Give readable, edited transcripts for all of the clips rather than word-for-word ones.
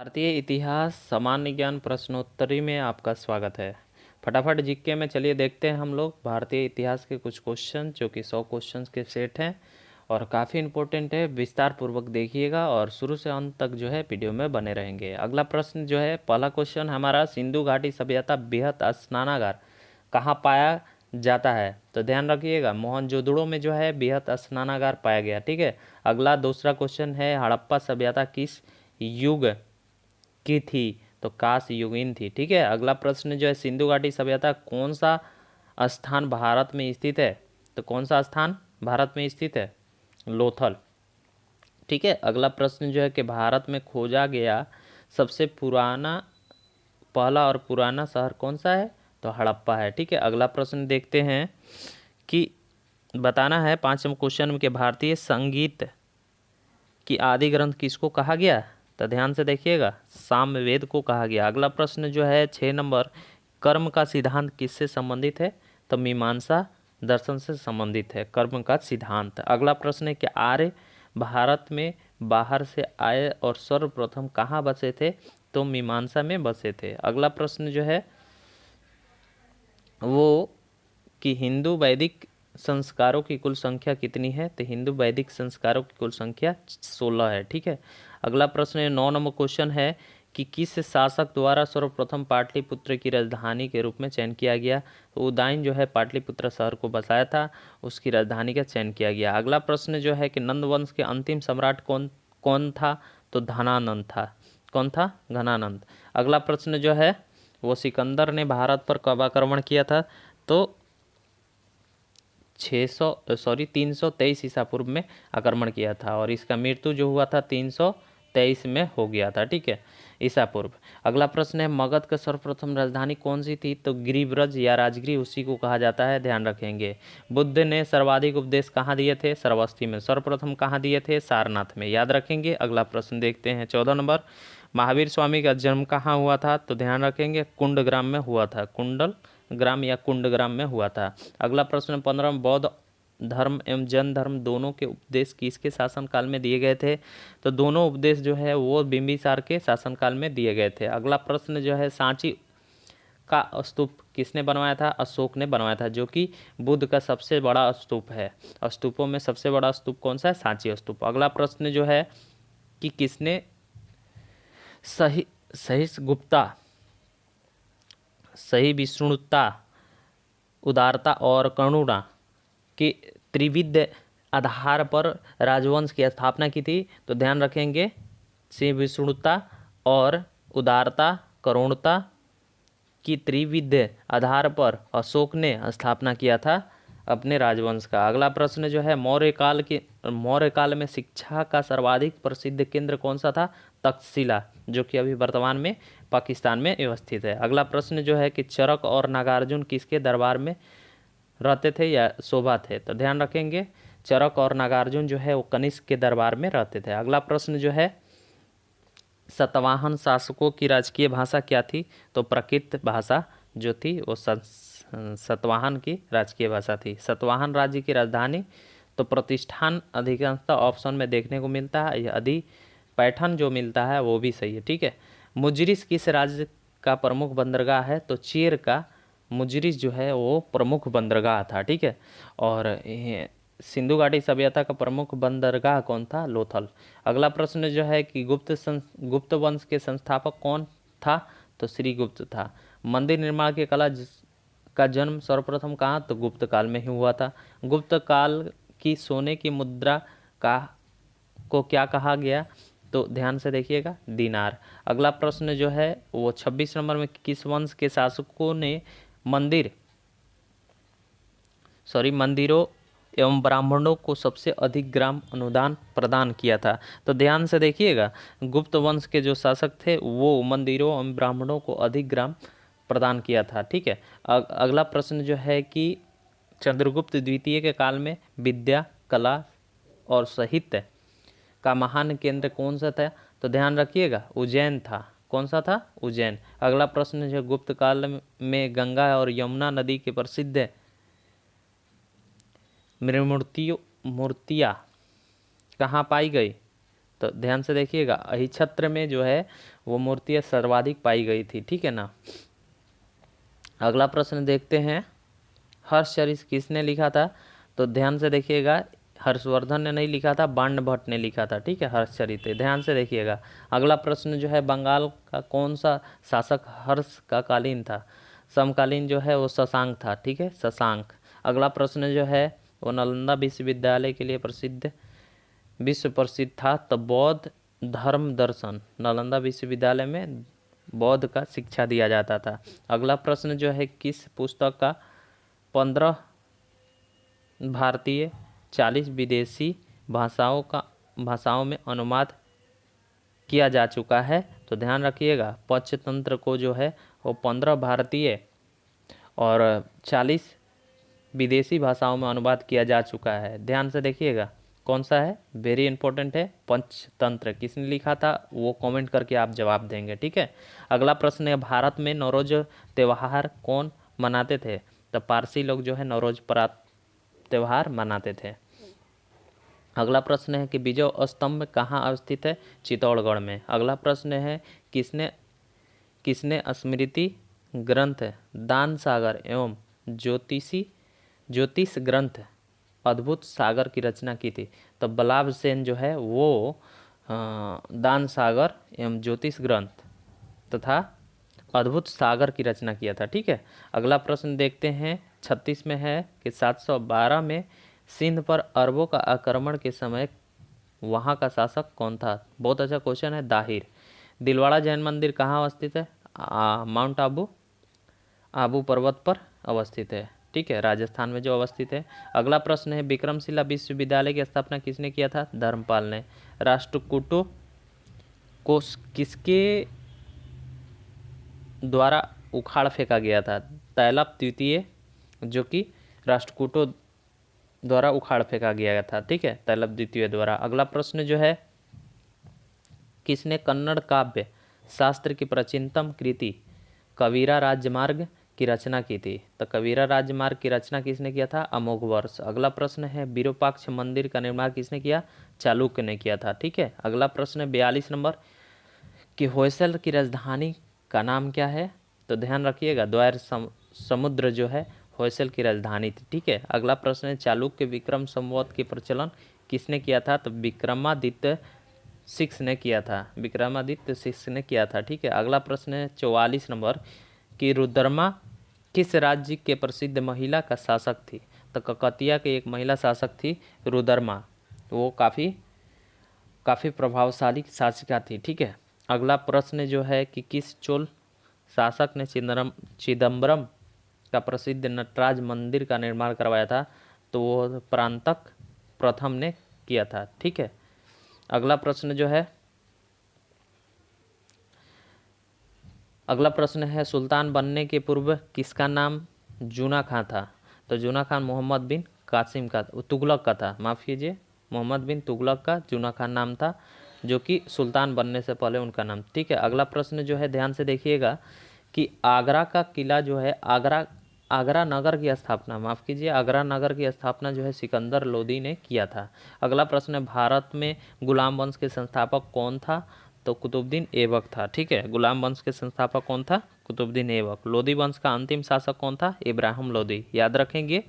भारतीय इतिहास सामान्य ज्ञान प्रश्नोत्तरी में आपका स्वागत है। फटाफट जीके में चलिए देखते हैं हम लोग भारतीय इतिहास के कुछ क्वेश्चन जो कि 100 क्वेश्चंस के सेट हैं और काफ़ी इंपॉर्टेंट है। विस्तार पूर्वक देखिएगा और शुरू से अंत तक जो है वीडियो में बने रहेंगे। अगला प्रश्न जो है, पहला क्वेश्चन हमारा, सिंधु घाटी सभ्यता बृहत स्नानागार कहाँ पाया जाता है? तो ध्यान रखिएगा, मोहनजोदड़ो में जो है बृहत स्नानागार पाया गया। ठीक है। अगला दूसरा क्वेश्चन है, हड़प्पा सभ्यता किस युग की थी? तो कांस्य युगीन थी। ठीक है। अगला प्रश्न जो है, सिंधु घाटी सभ्यता कौन सा स्थान भारत में स्थित है? तो कौन सा स्थान भारत में स्थित है? लोथल। ठीक है। अगला प्रश्न जो है कि भारत में खोजा गया सबसे पहला और पुराना शहर कौन सा है? तो हड़प्पा है। ठीक है। अगला प्रश्न देखते हैं कि बताना है 5वें क्वेश्चन में कि भारतीय संगीत कि आदि ग्रंथ किसको कहा गया? तो ध्यान से देखिएगा, सामवेद को कहा गया। अगला प्रश्न जो है 6 नंबर, कर्म का सिद्धांत किससे संबंधित है? तो मीमांसा दर्शन से संबंधित है कर्म का सिद्धांत। अगला प्रश्न है कि आर्य भारत में बाहर से आए और सर्वप्रथम कहाँ बसे थे? तो मीमांसा में बसे थे। अगला प्रश्न जो है वो कि हिंदू वैदिक संस्कारों की कुल संख्या कितनी है? तो हिंदू वैदिक संस्कारों की कुल संख्या 16 है। ठीक है। अगला प्रश्न 9 नंबर क्वेश्चन है कि किस शासक द्वारा सर्वप्रथम पाटलिपुत्र की राजधानी के रूप में चयन किया गया? तो उदयन जो है पाटलिपुत्र शहर को बसाया था, उसकी राजधानी का चयन किया गया। अगला प्रश्न जो है कि नंद वंश के अंतिम सम्राट कौन कौन था? तो धनानंद था। कौन था? धनानंद। अगला प्रश्न जो है वो सिकंदर ने भारत पर कब आक्रमण किया था? तो 323 ईसा पूर्व में आक्रमण किया था और इसका मृत्यु जो हुआ था 323 में हो गया था। ठीक है, ईसा पूर्व। अगला प्रश्न है, मगध का सर्वप्रथम राजधानी कौन सी थी? तो गिरिव्रज या राजगिरी उसी को कहा जाता है, ध्यान रखेंगे। बुद्ध ने सर्वाधिक उपदेश कहाँ दिए थे? श्रावस्ती में। सर्वप्रथम कहाँ दिए थे? सारनाथ में, याद रखेंगे। अगला प्रश्न देखते हैं 14 नंबर, महावीर स्वामी का जन्म कहाँ हुआ था? तो ध्यान रखेंगे कुंडग्राम में हुआ था। कुंडल ग्राम या कुंडग्राम में हुआ था। अगला प्रश्न 15, बौद्ध धर्म एवं जैन धर्म दोनों के उपदेश किसके शासनकाल में दिए गए थे? तो दोनों उपदेश जो है वो बिंबिसार के शासनकाल में दिए गए थे। अगला प्रश्न जो है, सांची का स्तूप किसने बनवाया था? अशोक ने बनवाया था, जो कि बुद्ध का सबसे बड़ा स्तूप है। स्तूपों में सबसे बड़ा स्तूप कौन सा है? सांची स्तूप। अगला प्रश्न जो है कि किसने सही विष्णुता, उदारता और करुणा के त्रिविध आधार पर राजवंश की स्थापना की थी? तो ध्यान रखेंगे, सही विष्णुता और उदारता, करुणता की त्रिविध आधार पर अशोक ने स्थापना किया था अपने राजवंश का। अगला प्रश्न जो है, मौर्य काल में शिक्षा का सर्वाधिक प्रसिद्ध केंद्र कौन सा था? तक्षशिला, जो कि अभी वर्तमान में पाकिस्तान में व्यवस्थित है। अगला प्रश्न जो है कि चरक और नागार्जुन किसके दरबार में रहते थे या शोभा थे? तो ध्यान रखेंगे, चरक और नागार्जुन जो है वो कनिष्क के दरबार में रहते थे। अगला प्रश्न जो है, सतवाहन शासकों की राजकीय भाषा क्या थी? तो प्राकृत भाषा जो थी वो सतवाहन की राजकीय भाषा थी। सतवाहन राज्य की राजधानी? तो प्रतिष्ठान अधिकांशतः ऑप्शन में देखने को मिलता है, यदि पैठन जो मिलता है वो भी सही है। ठीक है। मुजरिस किस राज्य का प्रमुख बंदरगाह है? तो चीर का मुजरिस जो है वो प्रमुख बंदरगाह था। ठीक है। और सिंधु घाटी सभ्यता का प्रमुख बंदरगाह कौन था? लोथल। अगला प्रश्न जो है कि गुप्त वंश के संस्थापक कौन था? तो श्रीगुप्त था। मंदिर निर्माण की कला का जन्म सर्वप्रथम कहाँ? तो गुप्त काल में ही हुआ था। गुप्त काल की सोने की मुद्रा को क्या कहा गया? तो ध्यान से देखिएगा, दीनार। अगला प्रश्न जो है वो 26 नंबर में, किस वंश के शासकों ने मंदिरों एवं ब्राह्मणों को सबसे अधिक ग्राम अनुदान प्रदान किया था? तो ध्यान से देखिएगा, गुप्त वंश के जो शासक थे वो मंदिरों एवं ब्राह्मणों को अधिक ग्राम प्रदान किया था। ठीक है। अगला प्रश्न जो है कि चंद्रगुप्त द्वितीय के काल में विद्या, कला और साहित्य का महान केंद्र कौन सा था? तो ध्यान रखिएगा, उज्जैन था। कौन सा था? उज्जैन। अगला प्रश्न जो, गुप्त काल में गंगा और यमुना नदी के प्रसिद्ध मूर्तियाँ कहाँ पाई गई? तो ध्यान से देखिएगा, अहिच्छत्र में जो है वो मूर्तियाँ सर्वाधिक पाई गई थी, ठीक है ना। अगला प्रश्न देखते हैं, हर्षचरित किसने लिखा था? तो ध्यान से देखिएगा, हर्षवर्धन ने नहीं लिखा था, बाण भट्ट ने लिखा था, ठीक है, हर्षचरित। ध्यान से देखिएगा। अगला प्रश्न जो है, बंगाल का कौन सा शासक हर्ष का कालीन था? समकालीन जो है वो शशांक था, ठीक है, शशांक। अगला प्रश्न जो है वो नालंदा विश्वविद्यालय के लिए विश्व प्रसिद्ध था। तो बौद्ध धर्म दर्शन, नालंदा विश्वविद्यालय में बौद्ध का शिक्षा दिया जाता था। अगला प्रश्न जो है, किस पुस्तक का 15 भारतीय 40 विदेशी भाषाओं में अनुवाद किया जा चुका है? तो ध्यान रखिएगा, पंचतंत्र को जो है वो 15 भारतीय और 40 विदेशी भाषाओं में अनुवाद किया जा चुका है। ध्यान से देखिएगा, कौन सा है, वेरी इंपॉर्टेंट है, पंचतंत्र। किसने लिखा था वो कमेंट करके आप जवाब देंगे, ठीक है। अगला प्रश्न है, भारत में नवरोज त्यौहार कौन मनाते थे? तो पारसी लोग जो है नवरोज त्यौहार मनाते थे। अगला प्रश्न है कि विजय स्तंभ कहाँ अवस्थित है? चित्तौड़गढ़ में। अगला प्रश्न है, किसने स्मृति ग्रंथ दान सागर एवं ज्योतिष ग्रंथ अद्भुत सागर की रचना की थी? तो बल्लाभ सेन जो है वो दान सागर एवं ज्योतिष ग्रंथ तथा अद्भुत सागर की रचना किया था, ठीक है। अगला प्रश्न देखते हैं, 36 में है कि 712 में सिंध पर अरबों का आक्रमण के समय वहाँ का शासक कौन था? बहुत अच्छा क्वेश्चन है, दाहिर। दिलवाड़ा जैन मंदिर कहाँ अवस्थित है? माउंट आबू पर्वत पर अवस्थित है, ठीक है, राजस्थान में जो अवस्थित है। अगला प्रश्न है, विक्रमशिला विश्वविद्यालय की स्थापना किसने किया था? धर्मपाल ने। राष्ट्रकूटों को किसके द्वारा उखाड़ फेंका गया था? तैलप द्वितीय, जो कि राष्ट्रकूटों द्वारा उखाड़ फेंका गया था, ठीक है, तैलप द्वितीय द्वारा। अगला प्रश्न जो है, किसने कन्नड़ काव्य शास्त्र की प्राचीनतम कृति कबीरा राजमार्ग की रचना की थी? तो कबीरा राजमार्ग की रचना किसने किया था? अमोघवर्ष। अगला प्रश्न है, विरूपाक्ष मंदिर का निर्माण किसने किया? चालुक्य ने किया था, ठीक है। अगला प्रश्न 42 नंबर कि होयसल की राजधानी का नाम क्या है? तो ध्यान रखिएगा, द्वार समुद्र जो है होयसल की राजधानी थी, ठीक है। अगला प्रश्न है, चालुक्य विक्रम संवत के प्रचलन किसने किया था? तो विक्रमादित्य 6 ने किया था, विक्रमादित्य 6 ने किया था, ठीक है। अगला प्रश्न है 44 नंबर कि रुद्रमा किस राज्य के प्रसिद्ध महिला का शासक थी? तो ककतिया के एक महिला शासक थी रुद्रमा, वो काफ़ी प्रभावशाली शासिका थी, ठीक है। अगला प्रश्न जो है कि किस चोल शासक ने चिदम्बरम का प्रसिद्ध नटराज मंदिर का निर्माण करवाया था? तो वो परांतक प्रथम ने किया था, ठीक है। अगला प्रश्न है सुल्तान बनने के पूर्व किसका नाम जूना खां था? तो जूना खान मोहम्मद बिन कासिम का, तुगलक का था, माफ़ कीजिए, मोहम्मद बिन तुगलक का जूना खान नाम था, जो कि सुल्तान बनने से पहले उनका नाम, ठीक है। अगला प्रश्न जो है, ध्यान से देखिएगा कि आगरा का किला जो है, आगरा नगर की स्थापना, माफ़ कीजिए, आगरा नगर की स्थापना जो है सिकंदर लोदी ने किया था। अगला प्रश्न है, भारत में गुलाम वंश के संस्थापक कौन था? तो कुतुबुद्दीन ऐबक था, ठीक है। गुलाम वंश के संस्थापक कौन था? कुतुबुद्दीन ऐबक। लोदी वंश का अंतिम शासक कौन था? इब्राहिम लोदी, याद रखेंगे।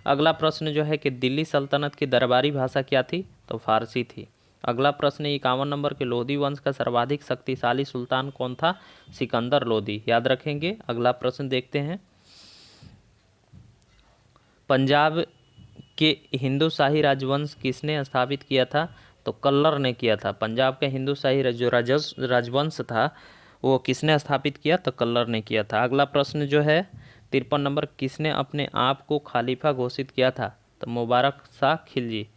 अगला प्रश्न जो है कि दिल्ली सल्तनत की दरबारी भाषा क्या थी? तो फारसी थी। अगला प्रश्न 51 नंबर के लोदी वंश का सर्वाधिक शक्तिशाली सुल्तान कौन था? सिकंदर लोदी, याद रखेंगे। अगला प्रश्न देखते हैं, पंजाब के हिंदू शाही राजवंश किसने स्थापित किया था? तो कल्लर ने किया था। पंजाब का हिंदू शाही जो राजवंश था वो किसने स्थापित किया? तो कल्लर ने किया था। अगला प्रश्न जो है 53 नंबर, किसने अपने आप को खलीफा घोषित किया था? तो मुबारक शाह खिलजी,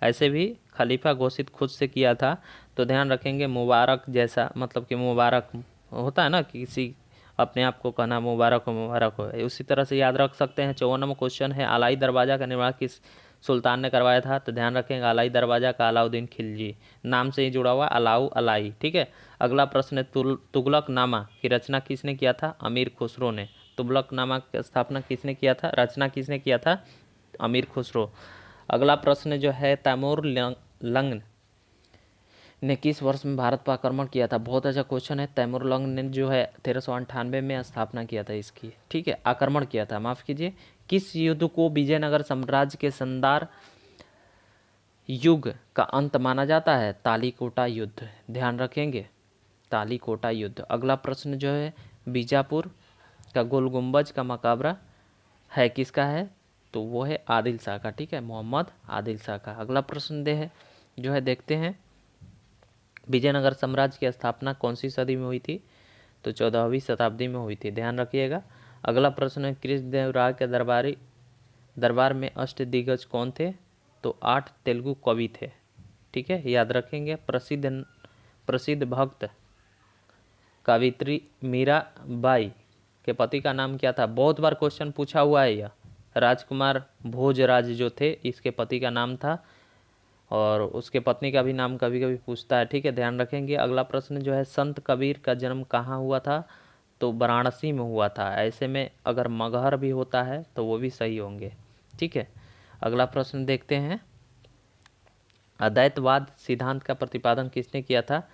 ऐसे भी खलीफा घोषित खुद से किया था। तो ध्यान रखेंगे, मुबारक जैसा, मतलब कि मुबारक होता है ना, किसी अपने आप को कहना मुबारक हो, उसी तरह से याद रख सकते हैं। 54 नंबर क्वेश्चन है, अलाई दरवाज़ा का निर्माण किस सुल्तान ने करवाया था? तो ध्यान रखेंगे, अलाई दरवाज़ा का अलाउद्दीन खिलजी, नाम से ही जुड़ा हुआ अलाई, ठीक है। अगला प्रश्न है, तुगलकनामा की रचना किसने किया था? अमीर खुसरो ने। तुगलकनामा की स्थापना किसने किया था? रचना किसने किया था? अमीर खुसरो। अगला प्रश्न जो है, तैमूर लंग ने किस वर्ष में भारत पर आक्रमण किया था? बहुत अच्छा क्वेश्चन है। तैमूरलंग ने जो है 1398 में स्थापना किया था इसकी, ठीक है, आक्रमण किया था, माफ कीजिए। किस युद्ध को विजयनगर साम्राज्य के शानदार युग का अंत माना जाता है? तालीकोटा युद्ध, ध्यान रखेंगे, तालीकोटा युद्ध। अगला प्रश्न जो है, बीजापुर का गोल गुंबज का मकबरा है किसका है? तो वो है आदिल शाह का, ठीक है, मोहम्मद आदिल शाह का। अगला प्रश्न जो है देखते हैं, विजयनगर साम्राज्य की स्थापना कौन सी सदी में हुई थी? तो 14वीं शताब्दी में हुई थी, ध्यान रखिएगा। अगला प्रश्न है, कृष्णदेवराय के दरबार में अष्टदिग्गज कौन थे? तो 8 तेलुगु कवि थे, ठीक है, याद रखेंगे। प्रसिद्ध भक्त कवित्री मीराबाई के पति का नाम क्या था? बहुत बार क्वेश्चन पूछा हुआ है यह। राजकुमार भोजराज जो थे, इसके पति का नाम था, और उसके पत्नी का भी नाम कभी कभी पूछता है, ठीक है, ध्यान रखेंगे। अगला प्रश्न जो है, संत कबीर का जन्म कहाँ हुआ था? तो वाराणसी में हुआ था। ऐसे में अगर मगहर भी होता है तो वो भी सही होंगे, ठीक है। अगला प्रश्न देखते हैं, अद्वैतवाद सिद्धांत का प्रतिपादन किसने किया था?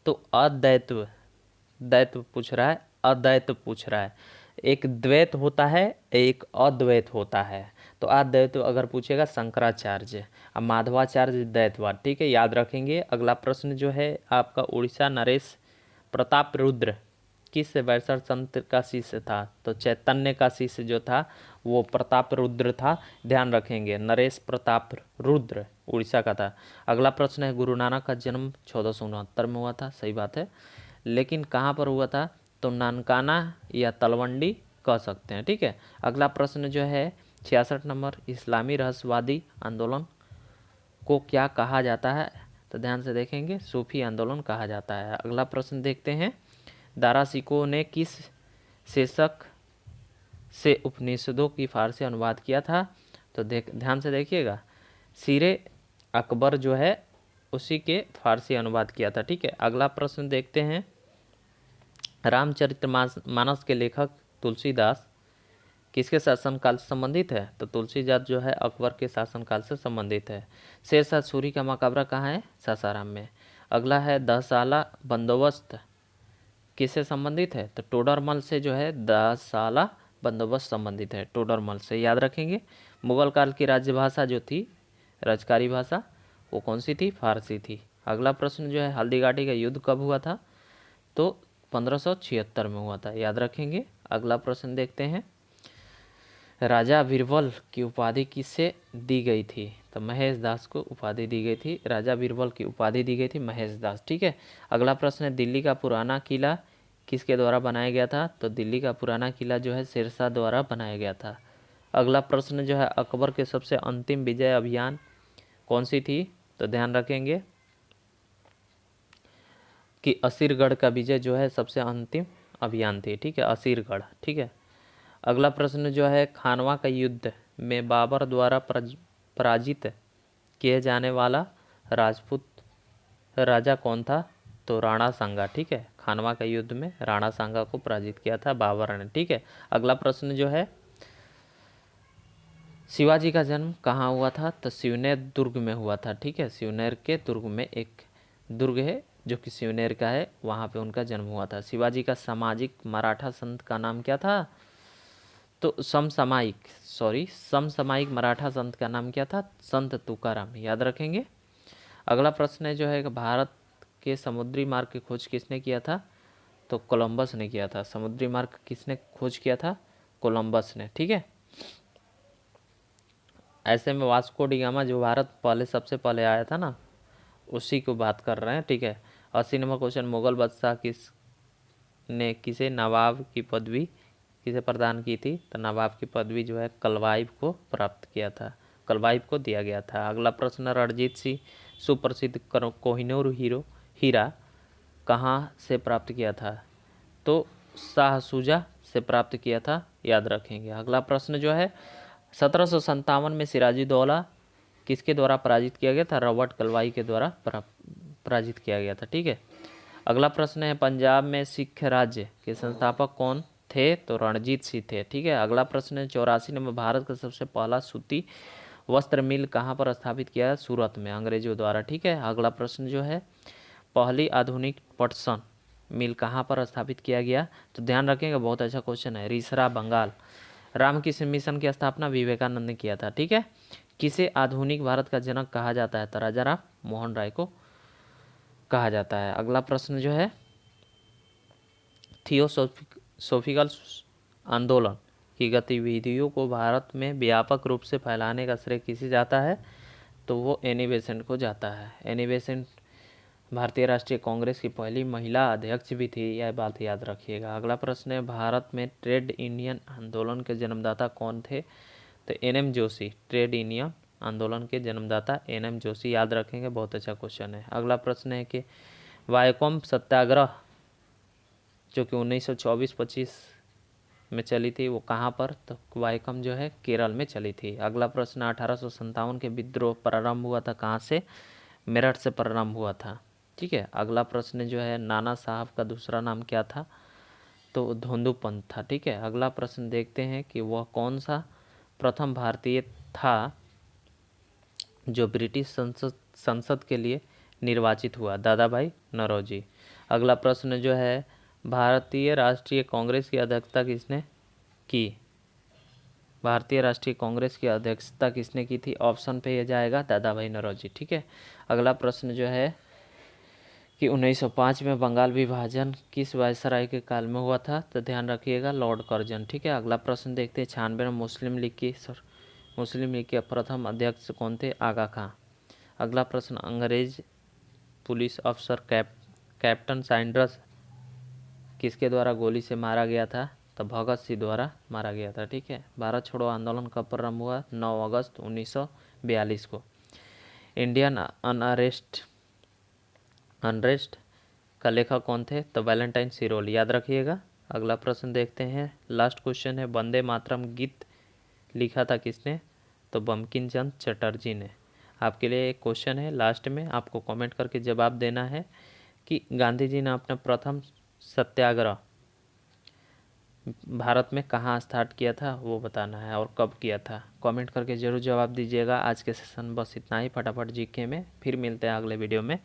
तो द्वैत पूछ रहा है, अद्वैत पूछ रहा है। एक द्वैत होता है, एक अद्वैत होता है। तो अद्वैत अगर पूछेगा शंकराचार्य, अब माधवाचार्य द्वैतवाद, ठीक है, याद रखेंगे। अगला प्रश्न जो है आपका, उड़ीसा नरेश प्रताप रुद्र किस वैष्णव संत का शिष्य था? तो चैतन्य का शिष्य जो था वो प्रताप रुद्र था, ध्यान रखेंगे। नरेश प्रताप रुद्र उड़ीसा का था। अगला प्रश्न है, गुरु नानक का जन्म 1469 में हुआ था, सही बात है, लेकिन कहाँ पर हुआ था? तो नानकाना या तलवंडी कह सकते हैं, ठीक है। अगला प्रश्न जो है 66 नंबर, इस्लामी रहस्यवादी आंदोलन को क्या कहा जाता है? तो ध्यान से देखेंगे, सूफी आंदोलन कहा जाता है। अगला प्रश्न देखते हैं, दारा शिकोह ने किस शीर्षक से उपनिषदों की फारसी अनुवाद किया था? तो ध्यान से देखिएगा, सीरे अकबर जो है उसी के फारसी अनुवाद किया था, ठीक है। अगला प्रश्न देखते हैं, रामचरितमानस के लेखक तुलसीदास किसके शासनकाल से संबंधित है? तो तुलसीदास जो है अकबर के शासनकाल से संबंधित है। शेरशाह सूरी का मकबरा कहाँ है? सासाराम में। अगला है, दससाला बंदोबस्त किससे संबंधित है? तो टोडरमल से जो है 10 साला बंदोबस्त संबंधित है, टोडरमल से, याद रखेंगे। मुगल काल की राज्यभाषा जो थी, राजकारी भाषा, वो कौन सी थी? फारसी थी। अगला प्रश्न जो है, हल्दीघाटी का युद्ध कब हुआ था? तो 1576 में हुआ था, याद रखेंगे। अगला प्रश्न देखते हैं, राजा बीरबल की उपाधि किससे दी गई थी? तो महेश दास को उपाधि दी गई थी, राजा बीरबल की उपाधि दी गई थी महेश दास, ठीक है। अगला प्रश्न है, दिल्ली का पुराना किला किसके द्वारा बनाया गया था? तो दिल्ली का पुराना किला जो है शेरशाह द्वारा बनाया गया था। अगला प्रश्न जो है, अकबर के सबसे अंतिम विजय अभियान कौन सी थी? तो ध्यान रखेंगे कि असीरगढ़ का विजय जो है सबसे अंतिम अभियान थी, ठीक है, असीरगढ़, ठीक है। अगला प्रश्न जो है, खानवा का युद्ध में बाबर द्वारा पराजित किए जाने वाला राजपूत राजा कौन था? तो राणा सांगा, ठीक है, खानवा का युद्ध में राणा सांगा को पराजित किया था बाबर ने, ठीक है। अगला प्रश्न जो है, शिवाजी का जन्म कहाँ हुआ था? तो शिवनेर दुर्ग में हुआ था, ठीक है, शिवनेर के दुर्ग में एक दुर्ग है जो कि शिवनेर का है, वहाँ पे उनका जन्म हुआ था। शिवाजी का सामाजिक मराठा संत का नाम क्या था? तो समसामयिक मराठा संत का नाम क्या था? संत तुकाराम, याद रखेंगे। अगला प्रश्न है जो है, भारत के समुद्री मार्ग की खोज किसने किया था? तो कोलंबस ने किया था। समुद्री मार्ग किसने खोज किया था? कोलंबस ने, ठीक है। ऐसे में वास्को डी गामा जो भारत सबसे पहले आया था ना, उसी को बात कर रहे हैं, ठीक है। 80 नंबर क्वेश्चन, मुगल बादशाह किसे नवाब की पदवी किसे प्रदान की थी? तो नवाब की पदवी जो है कलवाइब को प्राप्त किया था, कलवाइब को दिया गया था। अगला प्रश्न, रणजीत सिंह सुप्रसिद्ध कोहिनूर हीरा कहाँ से प्राप्त किया था? तो शाहसुजा से प्राप्त किया था, याद रखेंगे। अगला प्रश्न जो है, 1757 में सिराजुद्दौला किसके द्वारा पराजित किया गया था? रॉबर्ट क्लाइव के द्वारा पराजित किया गया था, ठीक है। अगला प्रश्न है, पंजाब में सिख राज्य के संस्थापक कौन थे? तो रणजीत सिंह थे, ठीक है। अगला प्रश्न है, 84 नंबर, भारत का सबसे पहला सूती वस्त्र मिल कहाँ पर स्थापित किया? सूरत में, अंग्रेजों द्वारा, ठीक है। अगला प्रश्न जो है, पहली आधुनिक पटसन मिल कहाँ पर स्थापित किया गया? तो ध्यान रखेंगे, बहुत अच्छा क्वेश्चन है, रिसरा बंगाल। रामकृष्ण मिशन की स्थापना विवेकानंद ने किया था। ठीक है। किसे आधुनिक भारत का जनक कहा जाता है? तो राजा राम मोहन राय को कहा जाता है। अगला प्रश्न जो है, थियोसोफिकल आंदोलन की गतिविधियों को भारत में व्यापक रूप से फैलाने का श्रेय किसे जाता है? तो वो एनी बेसेंट को जाता है। एनी बेसेंट भारतीय राष्ट्रीय कांग्रेस की पहली महिला अध्यक्ष भी थी, यह बात याद रखिएगा। अगला प्रश्न है, भारत में ट्रेड यूनियन आंदोलन के जन्मदाता कौन थे? तो एनएम जोशी, ट्रेड यूनियन आंदोलन के जन्मदाता एनएम जोशी, याद रखेंगे, बहुत अच्छा क्वेश्चन है। अगला प्रश्न है कि वायकोम सत्याग्रह जो कि 1924-25 में चली थी, वो कहाँ पर? तो वायकम जो है केरल में चली थी। अगला प्रश्न, 1857 के विद्रोह प्रारंभ हुआ था कहाँ से? मेरठ से प्रारंभ हुआ था। ठीक है। अगला प्रश्न जो है, नाना साहब का दूसरा नाम क्या था? तो धोंदू पंत था। ठीक है। अगला प्रश्न देखते हैं कि वह कौन सा प्रथम भारतीय था जो ब्रिटिश संसद के लिए निर्वाचित हुआ? दादा भाई नौरोजी। अगला प्रश्न जो है, भारतीय राष्ट्रीय कांग्रेस की अध्यक्षता किसने की? भारतीय राष्ट्रीय कांग्रेस की अध्यक्षता किसने की थी? ऑप्शन पे यह जाएगा दादा भाई नौरोजी। ठीक है। अगला प्रश्न जो है कि 1905 में बंगाल विभाजन किस वायसराय के काल में हुआ था? तो ध्यान रखिएगा, लॉर्ड कर्जन। ठीक है। अगला प्रश्न देखते हैं, 96 में मुस्लिम लीग के प्रथम अध्यक्ष कौन थे? आगा खां। अगला प्रश्न, अंग्रेज पुलिस अफसर कैप्टन सैंडर्स किसके द्वारा गोली से मारा गया था? तो भगत सिंह द्वारा मारा गया था। ठीक है। भारत छोड़ो आंदोलन कब प्रारंभ हुआ? 9 अगस्त 1942 को। इंडियन अनरेस्ट का लेखक कौन थे? तो वैलेंटाइन सिरोल, याद रखिएगा। अगला प्रश्न देखते हैं, लास्ट क्वेश्चन है, वंदे मातरम गीत लिखा था किसने? तो बंकिम चंद्र चटर्जी ने। आपके लिए एक क्वेश्चन है, लास्ट में आपको कमेंट करके जवाब देना है कि गांधी जी ने अपना प्रथम सत्याग्रह भारत में कहाँ स्टार्ट किया था, वो बताना है, और कब किया था। कमेंट करके ज़रूर जवाब दीजिएगा। आज के सेशन बस इतना ही, फटाफट जीके में। फिर मिलते हैं अगले वीडियो में।